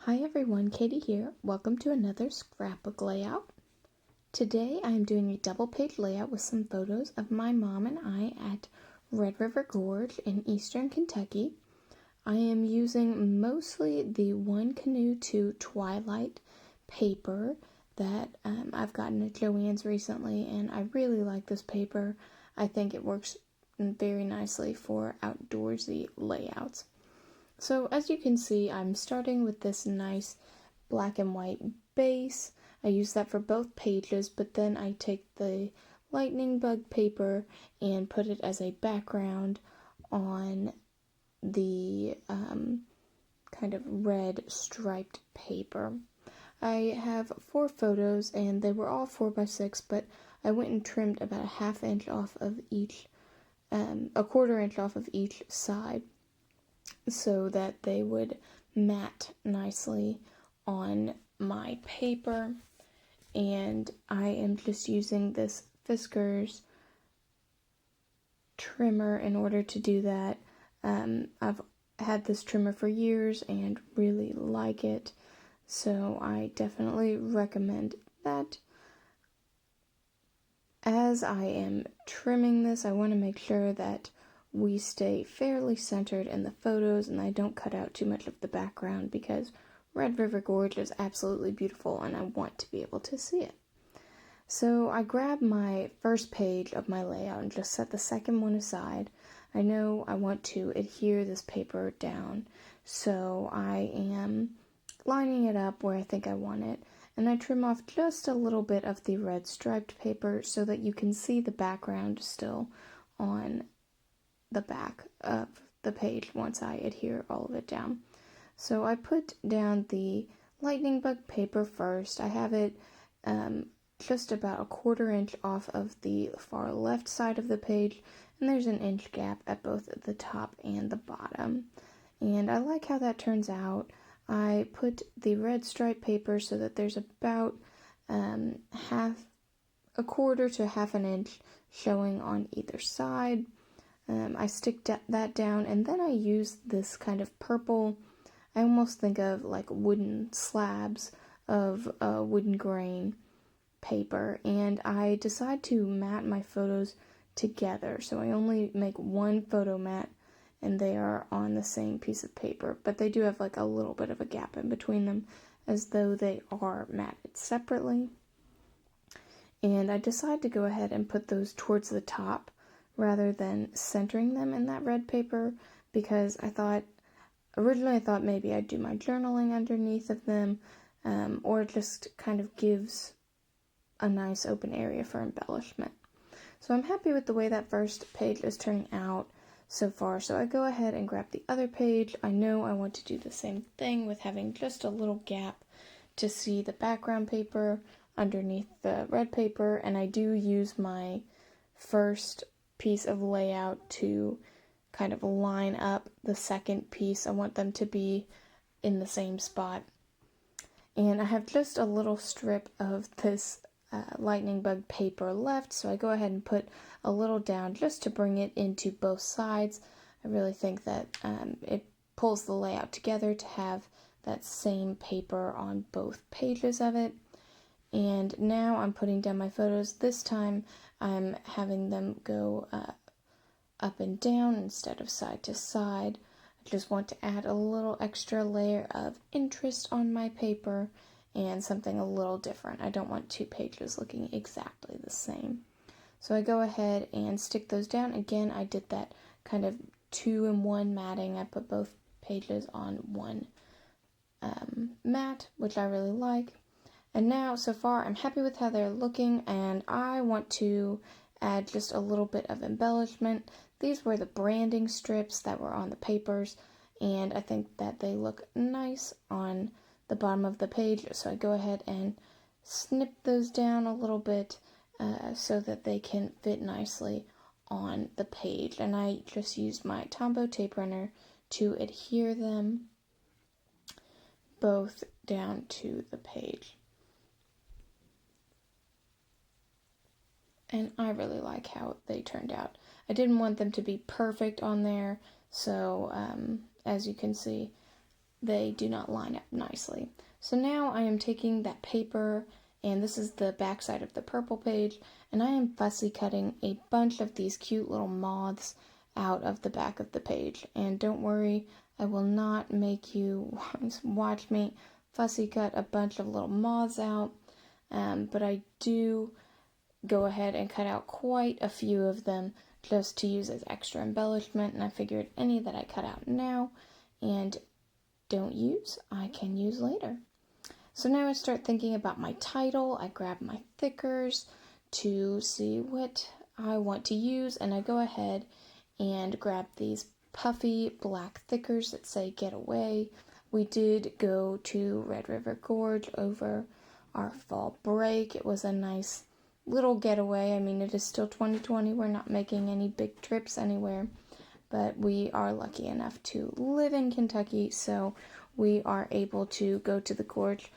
Hi everyone, Katie here. Welcome to another scrapbook layout. Today I am doing a double page layout with some photos of my mom and I at Red River Gorge in eastern Kentucky. I am using mostly the One Canoe to Twilight paper that I've gotten at Joann's recently, and I really like this paper. I think it works very nicely for outdoorsy layouts. So as you can see, I'm starting with this nice black and white base. I use that for both pages, but then I take the lightning bug paper and put it as a background on the kind of red striped paper. I have 4 photos and they were all 4x6, but I went and trimmed about a half inch off of each, a quarter inch off of each side, so that they would mat nicely on my paper. And I am just using this Fiskars trimmer in order to do that. I've had this trimmer for years and really like it, so I definitely recommend that. As I am trimming this, I want to make sure that we stay fairly centered in the photos and I don't cut out too much of the background, because Red River Gorge is absolutely beautiful and I want to be able to see it. So I grab my first page of my layout and just set the second one aside. I know I want to adhere this paper down, so I am lining it up where I think I want it, and I trim off just a little bit of the red striped paper so that you can see the background still on the back of the page once I adhere all of it down. So I put down the lightning bug paper first. I have it just about a quarter inch off of the far left side of the page, and there's an inch gap at both the top and the bottom. And I like how that turns out. I put the red stripe paper so that there's about a quarter to half an inch showing on either side. I stick that down, and then I use this kind of purple, I almost think of like wooden slabs of wooden grain paper, and I decide to mat my photos together. So I only make one photo mat and they are on the same piece of paper, but they do have like a little bit of a gap in between them, as though they are matted separately. And I decide to go ahead and put those towards the top rather than centering them in that red paper, because originally I thought maybe I'd do my journaling underneath of them, or it just kind of gives a nice open area for embellishment. So I'm happy with the way that first page is turning out so far. So I go ahead and grab the other page. I know I want to do the same thing with having just a little gap to see the background paper underneath the red paper, and I do use my first piece of layout to kind of line up the second piece. I want them to be in the same spot. And I have just a little strip of this lightning bug paper left, so I go ahead and put a little down just to bring it into both sides. I really think that it pulls the layout together to have that same paper on both pages of it. And now I'm putting down my photos. This time I'm having them go up and down instead of side to side. I just want to add a little extra layer of interest on my paper and something a little different. I don't want 2 pages looking exactly the same. So I go ahead and stick those down. Again, I did that kind of 2-in-1 matting. I put both pages on one mat, which I really like. And now, so far, I'm happy with how they're looking, and I want to add just a little bit of embellishment. These were the branding strips that were on the papers, and I think that they look nice on the bottom of the page, so I go ahead and snip those down a little bit so that they can fit nicely on the page. And I just used my Tombow tape runner to adhere them both down to the page. And I really like how they turned out. I didn't want them to be perfect on there, so as you can see, they do not line up nicely. So now I am taking that paper, and this is the back side of the purple page, and I am fussy cutting a bunch of these cute little moths out of the back of the page. And don't worry, I will not make you watch me fussy cut a bunch of little moths out, but I do go ahead and cut out quite a few of them just to use as extra embellishment, and I figured any that I cut out now and don't use, I can use later. So now I start thinking about my title. I grab my thickers to see what I want to use, and I go ahead and grab these puffy black thickers that say "Get Away." We did go to Red River Gorge over our fall break. It was a nice little getaway. I mean, it is still 2020. We're not making any big trips anywhere, but we are lucky enough to live in Kentucky, so we are able to go to the Gorge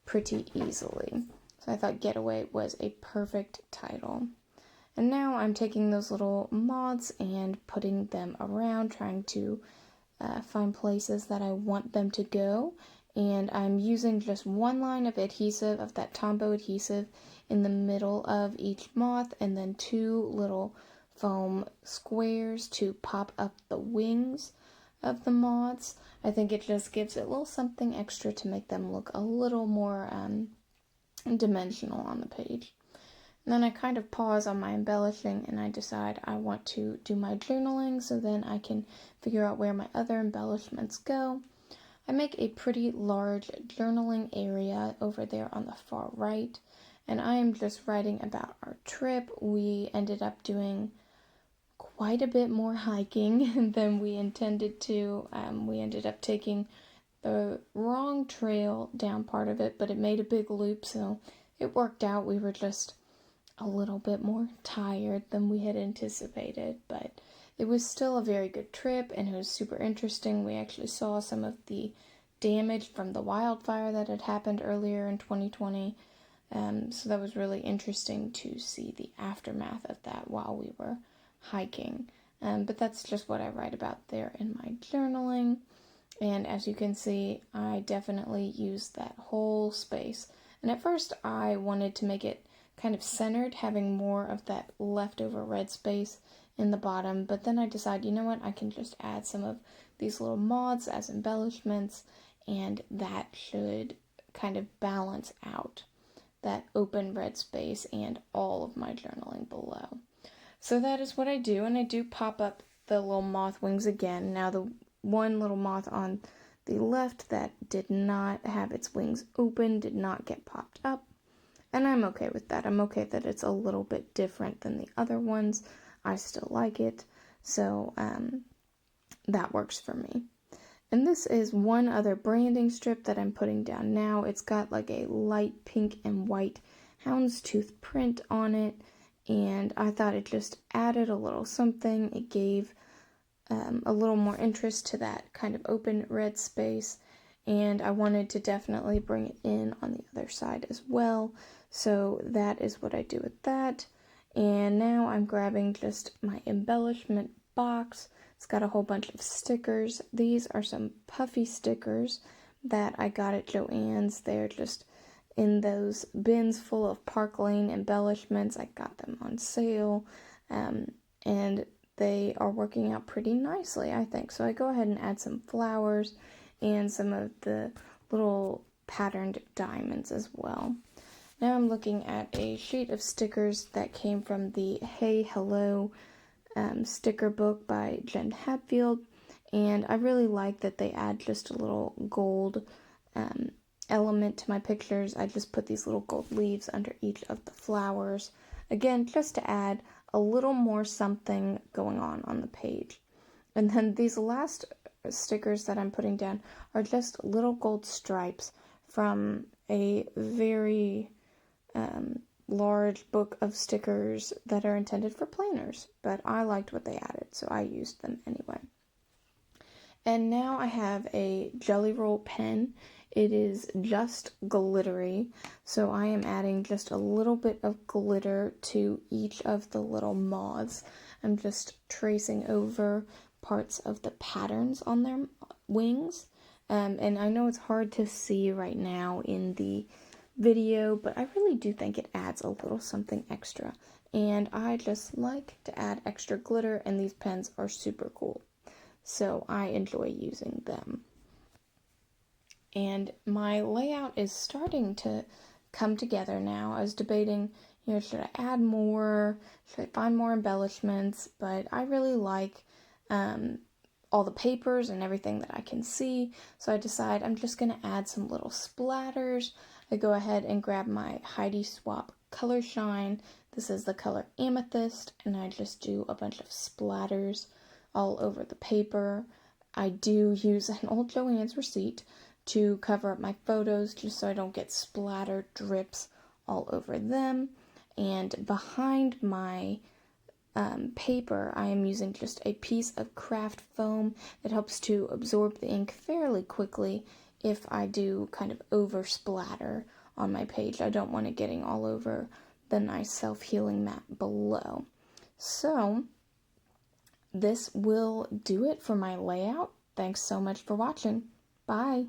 pretty easily. So I thought Getaway was a perfect title. And now I'm taking those little moths and putting them around, trying to find places that I want them to go. And I'm using just one line of adhesive, of that Tombow adhesive, in the middle of each moth, and then 2 little foam squares to pop up the wings of the moths. I think it just gives it a little something extra to make them look a little more dimensional on the page. And then I kind of pause on my embellishing, and I decide I want to do my journaling, so then I can figure out where my other embellishments go. I make a pretty large journaling area over there on the far right, and I am just writing about our trip. We ended up doing quite a bit more hiking than we intended to. We ended up taking the wrong trail down part of it, but it made a big loop, so it worked out. We were just a little bit more tired than we had anticipated, but it was still a very good trip, and it was super interesting. We actually saw some of the damage from the wildfire that had happened earlier in 2020, so that was really interesting to see the aftermath of that while we were hiking. But that's just what I write about there in my journaling, and as you can see, I definitely used that whole space. And at first I wanted to make it kind of centered, having more of that leftover red space in the bottom, but then I decided, you know what, I can just add some of these little moths as embellishments, and that should kind of balance out that open red space and all of my journaling below. So that is what I do, and I do pop up the little moth wings again. Now the one little moth on the left that did not have its wings open did not get popped up, and I'm okay with that. I'm okay that it's a little bit different than the other ones. I still like it, so that works for me. And this is one other branding strip that I'm putting down now. It's got like a light pink and white houndstooth print on it, and I thought it just added a little something. It gave a little more interest to that kind of open red space, and I wanted to definitely bring it in on the other side as well. So that is what I do with that. And now I'm grabbing just my embellishment box. It's got a whole bunch of stickers. These are some puffy stickers that I got at Joann's. They're just in those bins full of Park Lane embellishments. I got them on sale, and they are working out pretty nicely, I think. So I go ahead and add some flowers and some of the little patterned diamonds as well. Now I'm looking at a sheet of stickers that came from the Hey Hello sticker book by Jen Hatfield, and I really like that they add just a little gold element to my pictures. I just put these little gold leaves under each of the flowers, again just to add a little more something going on the page. And then these last stickers that I'm putting down are just little gold stripes from a very large book of stickers that are intended for planners, but I liked what they added, so I used them anyway. And now I have a Jelly Roll pen. It is just glittery, so I am adding just a little bit of glitter to each of the little moths. I'm just tracing over parts of the patterns on their wings, And I know it's hard to see right now in the video, but I really do think it adds a little something extra. And I just like to add extra glitter, and these pens are super cool. So I enjoy using them. And my layout is starting to come together now. I was debating, should I add more? Should I find more embellishments? But I really like all the papers and everything that I can see. So I decide I'm just going to add some little splatters. I go ahead and grab my Heidi Swapp Color Shine. This is the color Amethyst, and I just do a bunch of splatters all over the paper. I do use an old Joann's receipt to cover up my photos just so I don't get splatter drips all over them. And behind my paper, I am using just a piece of craft foam that helps to absorb the ink fairly quickly if I do kind of over splatter on my page. I don't want it getting all over the nice self-healing mat below. So this will do it for my layout. Thanks so much for watching. Bye.